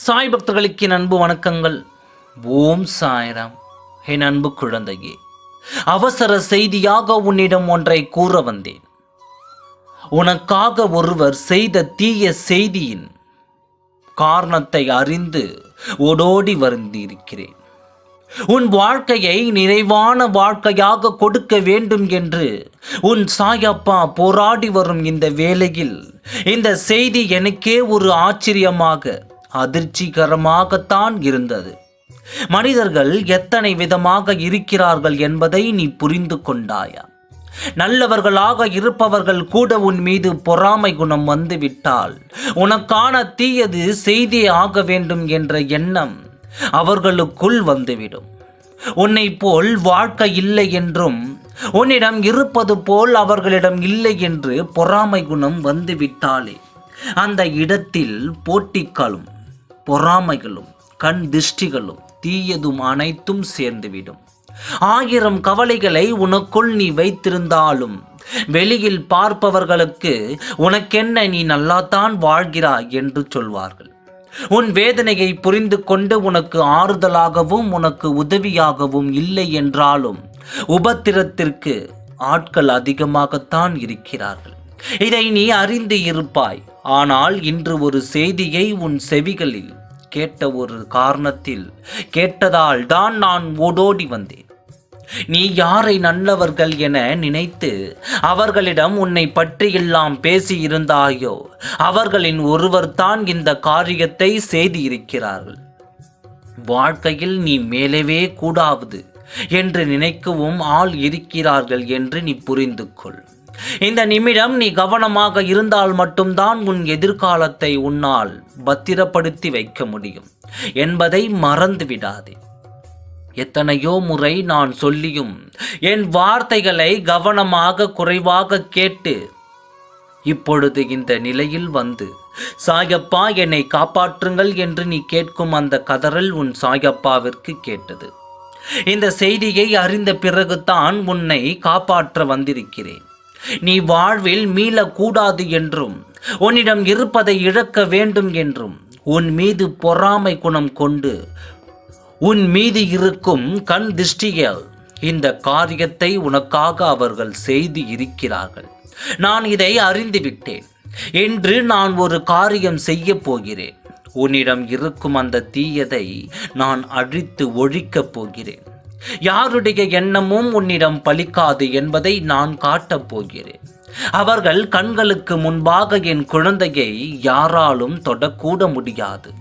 சாய் பக்தர்களுக்கு என் அன்பு வணக்கங்கள். ஓம் சாய்ராம். என் அன்பு குழந்தையே, அவசர செய்தியாக உன்னிடம் ஒன்றை கூற வந்தேன். உனக்காக ஒருவர் செய்த தீய செய்தியின் காரணத்தை அறிந்து ஓடோடி வருந்திருக்கிறேன். உன் வாழ்க்கையை நிறைவான வாழ்க்கையாக கொடுக்க வேண்டும் என்று உன் சாயப்பா போராடி வரும் இந்த வேளையில் இந்த செய்தி எனக்கே ஒரு ஆச்சரியமாக அதிர்ச்சிகரமாகத்தான் இருந்தது. மனிதர்கள் எத்தனை விதமாக இருக்கிறார்கள் என்பதை நீ புரிந்து கொண்டாயா? நல்லவர்களாக இருப்பவர்கள் கூட உன் மீது பொறாமை குணம் வந்துவிட்டால் உனக்கான தீயது செய்தே ஆக வேண்டும் என்ற எண்ணம் அவர்களுக்குள் வந்துவிடும். உன்னை போல் வாழ்க்கை இல்லை என்றும் உன்னிடம் இருப்பது போல் அவர்களிடம் இல்லை என்று பொறாமை குணம் வந்துவிட்டாலே அந்த இடத்தில் போட்டிகளும் பொறாமைகளும் கண் திருஷ்டிகளும் தீயதும் அனைத்தும் சேர்ந்துவிடும். 1000 கவலைகளை உனக்குள் நீ வைத்திருந்தாலும் வெளியில் பார்ப்பவர்களுக்கு உனக்கென்ன, நீ நல்லாத்தான் வாழ்கிறாய் என்று சொல்வார்கள். உன் வேதனையை புரிந்து கொண்டு உனக்கு ஆறுதலாகவும் உனக்கு உதவியாகவும் இல்லை என்றாலும் உபத்திரத்திற்கு ஆட்கள் அதிகமாகத்தான் இருக்கிறார்கள். இதை நீ அறிந்து இருப்பாய். ஆனால் இன்று ஒரு செய்தியை உன் செவிகளில் கேட்ட ஒரு காரணத்தில் கேட்டதால் தான் நான் ஓடோடி வந்தேன். நீ யாரை நல்லவர்கள் என நினைத்து அவர்களிடம் உன்னை பற்றியெல்லாம் பேசி இருந்தாயோ அவர்களின் ஒருவர்தான் இந்த காரியத்தை செய்திருக்கிறார்கள். வாழ்க்கையில் நீ மேலவே கூடாது என்று நினைக்கவும் ஆள் இருக்கிறார்கள் என்று நீ புரிந்து கொள். இந்த நிமிடம் நீ கவனமாக இருந்தால் மட்டும்தான் உன் எதிர்காலத்தை உன்னால் பத்திரப்படுத்தி வைக்க முடியும் என்பதை மறந்து விடாதே. எத்தனையோ முறை நான் சொல்லியும் என் வார்த்தைகளை கவனமாக குறைவாக கேட்டு இப்பொழுது இந்த நிலையில் வந்து சாயப்பா என்னை காப்பாற்றுங்கள் என்று நீ கேட்கும் அந்த கதறல் உன் சாயப்பாவிற்கு கேட்டது. இந்த செய்தியை அறிந்த பிறகுதான் உன்னை காப்பாற்ற வந்திருக்கிறேன். நீ வாழ்வில் மீளக்கூடாது என்றும் உன்னிடம் இருப்பதை இழக்க வேண்டும் என்றும் உன் மீது பொறாமை குணம் கொண்டு உன் மீது இருக்கும் கண் திருஷ்டியால் இந்த காரியத்தை உனக்காக அவர்கள் செய்து இருக்கிறார்கள். நான் இதை அறிந்துவிட்டேன். என்று நான் ஒரு காரியம் செய்ய போகிறேன். உன்னிடம் இருக்கும் அந்த தீயதை நான் அழித்து ஒழிக்கப் போகிறேன். யாருடைய எண்ணமும் உன்னிடம் பலிக்காது என்பதை நான் காட்டப் போகிறேன். அவர்கள் கண்களுக்கு முன்பாக என் குழந்தையை யாராலும் தொடக்கூட முடியாது.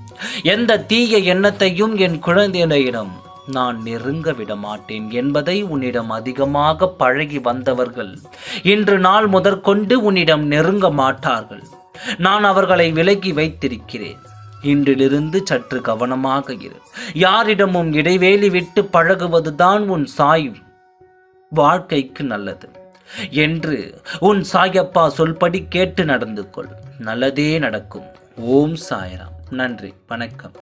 எந்த தீய எண்ணத்தையும் என் குழந்தையிடம் நான் நெருங்க விட மாட்டேன் என்பதை உன்னிடம் அதிகமாக பழகி வந்தவர்கள் இன்று நாள் முதற்கொண்டு உன்னிடம் நெருங்க மாட்டார்கள். நான் அவர்களை விலக்கி வைத்திருக்கிறேன். இன்றிலிருந்து சற்று கவனமாக இரு. யாரிடமும் இடைவேளி விட்டு பழகுவதுதான் உன் சாய் வாழ்க்கைக்கு நல்லது என்று உன் சாயப்பா சொல்படி கேட்டு நடந்து கொள். நல்லதே நடக்கும். ஓம் சாய்ராம். நன்றி, வணக்கம்.